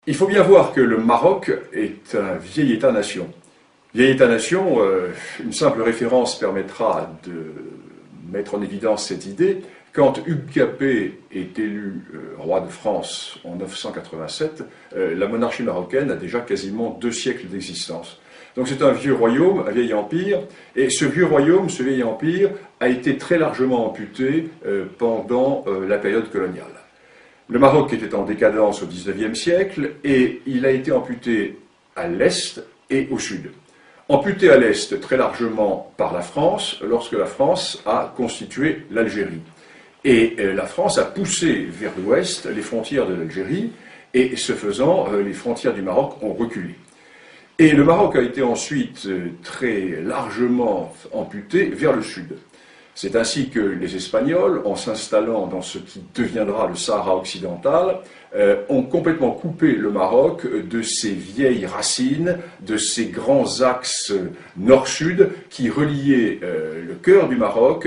Il faut bien voir que le Maroc est un vieil État-nation. Vieil État-nation, une simple référence permettra de mettre en évidence cette idée. Quand Hugues Capet est élu roi de France en 987, la monarchie marocaine a déjà quasiment 2 siècles d'existence. Donc c'est un vieux royaume, un vieil empire, et ce vieux royaume, ce vieil empire, a été très largement amputé pendant la période coloniale. Le Maroc était en décadence au XIXe siècle, et il a été amputé à l'est et au sud. Amputé à l'est très largement par la France, lorsque la France a constitué l'Algérie. Et la France a poussé vers l'ouest les frontières de l'Algérie, et ce faisant, les frontières du Maroc ont reculé. Et le Maroc a été ensuite très largement amputé vers le sud. C'est ainsi que les Espagnols, en s'installant dans ce qui deviendra le Sahara occidental, ont complètement coupé le Maroc de ses vieilles racines, de ses grands axes nord-sud qui reliaient le cœur du Maroc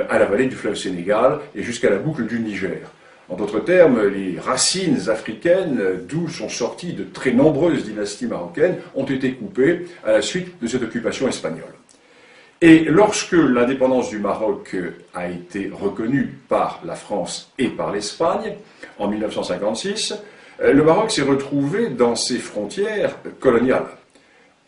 à la vallée du fleuve Sénégal et jusqu'à la boucle du Niger. En d'autres termes, les racines africaines, d'où sont sorties de très nombreuses dynasties marocaines, ont été coupées à la suite de cette occupation espagnole. Et lorsque l'indépendance du Maroc a été reconnue par la France et par l'Espagne, en 1956, le Maroc s'est retrouvé dans ses frontières coloniales.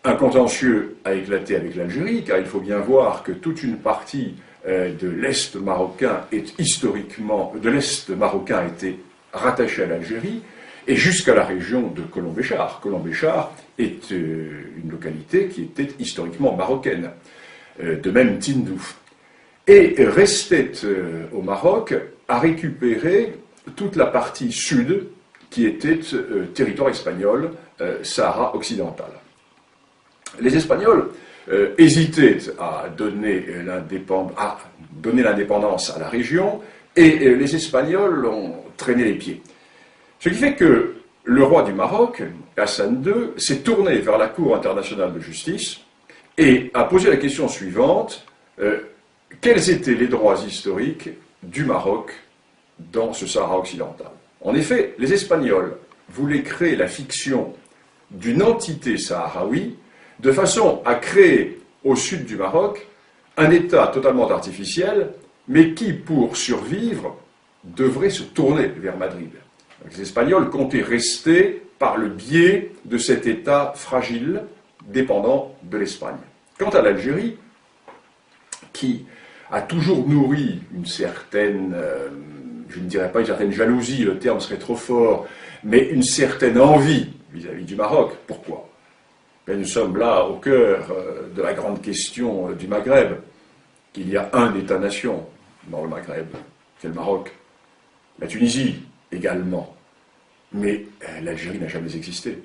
Un contentieux a éclaté avec l'Algérie, car il faut bien voir que toute une partie de l'Est marocain de l'Est marocain était rattachée à l'Algérie, et jusqu'à la région de Colombéchar. Colombéchar est une localité qui était historiquement marocaine. De même Tindouf. Et restait au Maroc à récupérer toute la partie sud qui était territoire espagnol, Sahara occidental. Les Espagnols hésitaient à donner l'indépendance à la région, et les Espagnols ont traîné les pieds. Ce qui fait que le roi du Maroc, Hassan II, s'est tourné vers la Cour internationale de justice et a posé la question suivante, quels étaient les droits historiques du Maroc dans ce Sahara occidental? En effet, les Espagnols voulaient créer la fiction d'une entité sahraoui de façon à créer au sud du Maroc un État totalement artificiel, mais qui, pour survivre, devrait se tourner vers Madrid. Donc, les Espagnols comptaient rester par le biais de cet État fragile, dépendant de l'Espagne. Quant à l'Algérie, qui a toujours nourri une certaine, je ne dirais pas une certaine jalousie, le terme serait trop fort, mais une certaine envie vis-à-vis du Maroc. Pourquoi? Ben, nous sommes là au cœur de la grande question du Maghreb. Il y a un État-nation dans le Maghreb, c'est le Maroc. La Tunisie également. Mais l'Algérie n'a jamais existé.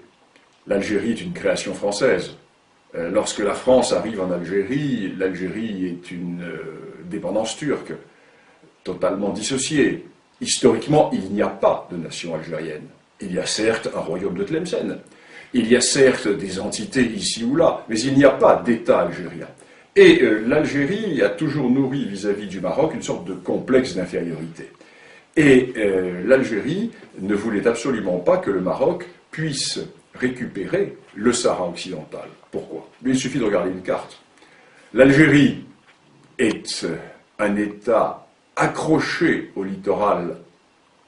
L'Algérie est une création française. Lorsque la France arrive en Algérie, l'Algérie est une dépendance turque, totalement dissociée. Historiquement, il n'y a pas de nation algérienne. Il y a certes un royaume de Tlemcen, il y a certes des entités ici ou là, mais il n'y a pas d'État algérien. Et l'Algérie a toujours nourri vis-à-vis du Maroc une sorte de complexe d'infériorité. Et l'Algérie ne voulait absolument pas que le Maroc puisse récupérer le Sahara occidental. Pourquoi? Mais il suffit de regarder une carte. L'Algérie est un État accroché au littoral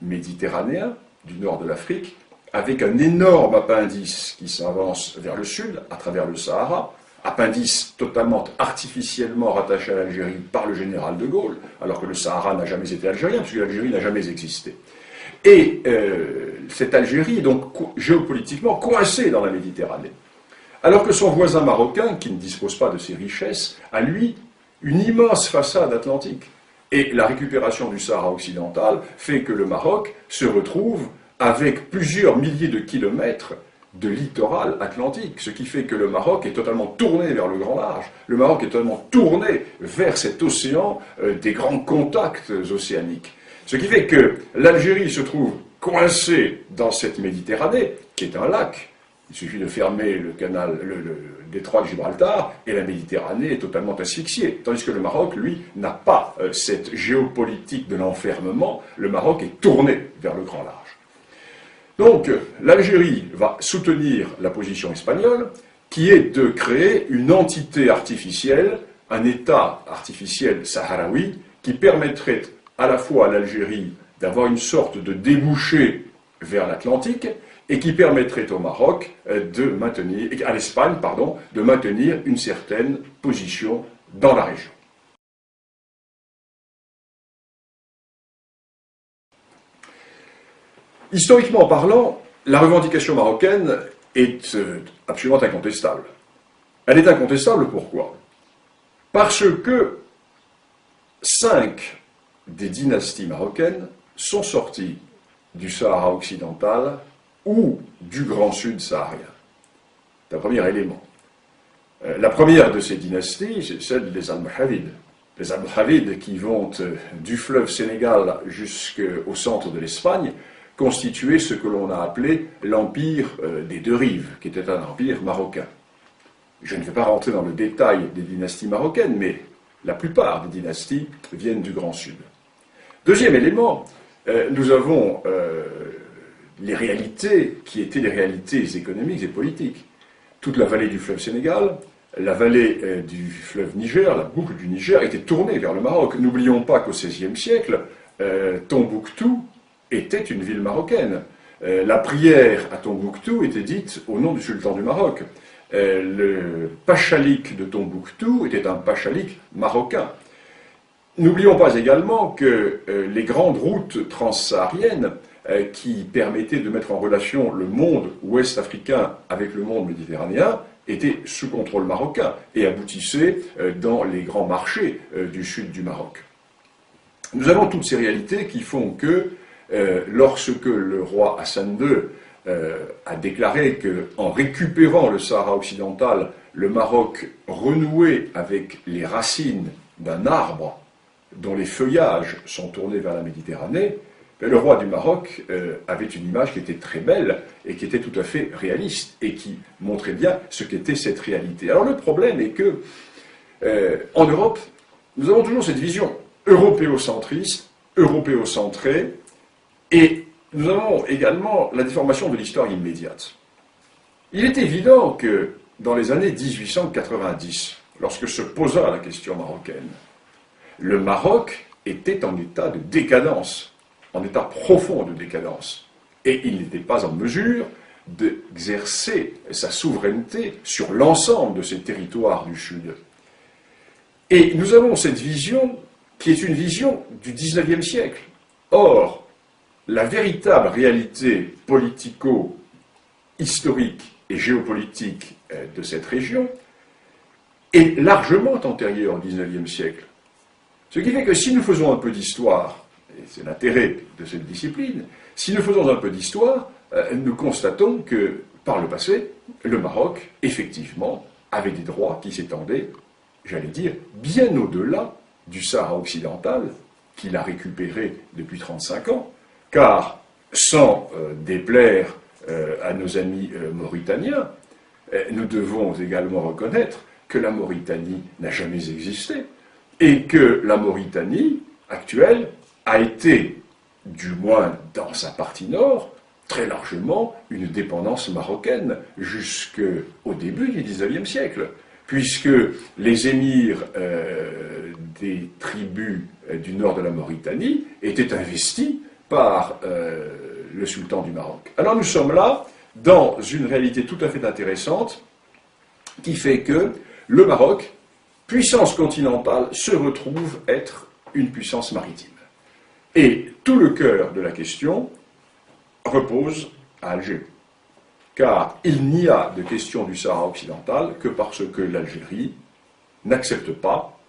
méditerranéen du nord de l'Afrique, avec un énorme appendice qui s'avance vers le sud, à travers le Sahara, appendice totalement artificiellement rattaché à l'Algérie par le général de Gaulle, alors que le Sahara n'a jamais été algérien, puisque l'Algérie n'a jamais existé. Et cette Algérie est donc géopolitiquement coincée dans la Méditerranée. Alors que son voisin marocain, qui ne dispose pas de ces richesses, a lui une immense façade atlantique. Et la récupération du Sahara occidental fait que le Maroc se retrouve avec plusieurs milliers de kilomètres de littoral atlantique, ce qui fait que le Maroc est totalement tourné vers le grand large. Le Maroc est totalement tourné vers cet océan des grands contacts océaniques. Ce qui fait que l'Algérie se trouve coincée dans cette Méditerranée, qui est un lac. Il suffit de fermer le détroit de Gibraltar et la Méditerranée est totalement asphyxiée. Tandis que le Maroc, lui, n'a pas cette géopolitique de l'enfermement. Le Maroc est tourné vers le grand large. Donc, l'Algérie va soutenir la position espagnole, qui est de créer une entité artificielle, un État artificiel sahraoui, qui permettrait à la fois à l'Algérie d'avoir une sorte de débouché vers l'Atlantique, et qui permettrait au Maroc de maintenir, à l'Espagne, pardon, de maintenir une certaine position dans la région. Historiquement parlant, la revendication marocaine est absolument incontestable. Elle est incontestable pourquoi? Parce que 5 des dynasties marocaines sont sorties du Sahara occidental ou du Grand Sud saharien. C'est un premier élément. La première de ces dynasties, c'est celle des Almohavides. Les Almohavides qui vont du fleuve Sénégal jusqu'au centre de l'Espagne constituaient ce que l'on a appelé l'empire des deux rives, qui était un empire marocain. Je ne vais pas rentrer dans le détail des dynasties marocaines, mais la plupart des dynasties viennent du Grand Sud. Deuxième élément, nous avons les réalités qui étaient les réalités économiques et politiques. Toute la vallée du fleuve Sénégal, la vallée du fleuve Niger, la boucle du Niger, était tournée vers le Maroc. N'oublions pas qu'au XVIe siècle, Tombouctou était une ville marocaine. La prière à Tombouctou était dite au nom du sultan du Maroc. Le pachalik de Tombouctou était un pachalik marocain. N'oublions pas également que les grandes routes transsahariennes qui permettaient de mettre en relation le monde ouest-africain avec le monde méditerranéen étaient sous contrôle marocain et aboutissaient dans les grands marchés du sud du Maroc. Nous avons toutes ces réalités qui font que lorsque le roi Hassan II a déclaré qu'en récupérant le Sahara occidental, le Maroc renouait avec les racines d'un arbre dont les feuillages sont tournés vers la Méditerranée, le roi du Maroc avait une image qui était très belle et qui était tout à fait réaliste et qui montrait bien ce qu'était cette réalité. Alors le problème est que en Europe, nous avons toujours cette vision européocentriste, européocentrée, et nous avons également la déformation de l'histoire immédiate. Il est évident que dans les années 1890, lorsque se posa la question marocaine, le Maroc était en état de décadence, en état profond de décadence, et il n'était pas en mesure d'exercer sa souveraineté sur l'ensemble de ces territoires du Sud. Et nous avons cette vision qui est une vision du XIXe siècle. Or, la véritable réalité politico-historique et géopolitique de cette région est largement antérieure au XIXe siècle. Ce qui fait que si nous faisons un peu d'histoire, et c'est l'intérêt de cette discipline, si nous faisons un peu d'histoire, nous constatons que, par le passé, le Maroc, effectivement, avait des droits qui s'étendaient, j'allais dire, bien au-delà du Sahara occidental, qu'il a récupéré depuis 35 ans, car, sans déplaire à nos amis mauritaniens, nous devons également reconnaître que la Mauritanie n'a jamais existé, et que la Mauritanie actuelle a été, du moins dans sa partie nord, très largement une dépendance marocaine jusqu'au début du XIXe siècle, puisque les émirs des tribus du nord de la Mauritanie étaient investis par le sultan du Maroc. Alors nous sommes là dans une réalité tout à fait intéressante qui fait que le Maroc, puissance continentale, se retrouve être une puissance maritime. Et tout le cœur de la question repose à Alger. Car il n'y a de question du Sahara occidental que parce que l'Algérie n'accepte pas,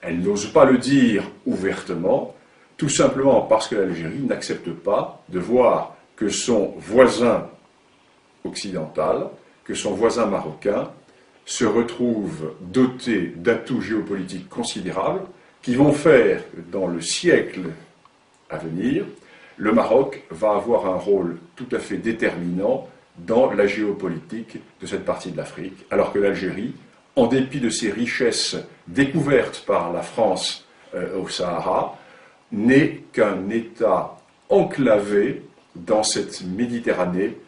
elle n'ose pas le dire ouvertement, tout simplement parce que l'Algérie n'accepte pas de voir que son voisin occidental, que son voisin marocain, se retrouve doté d'atouts géopolitiques considérables qui vont faire que dans le siècle à venir, le Maroc va avoir un rôle tout à fait déterminant dans la géopolitique de cette partie de l'Afrique, alors que l'Algérie, en dépit de ses richesses découvertes par la France au Sahara, n'est qu'un État enclavé dans cette Méditerranée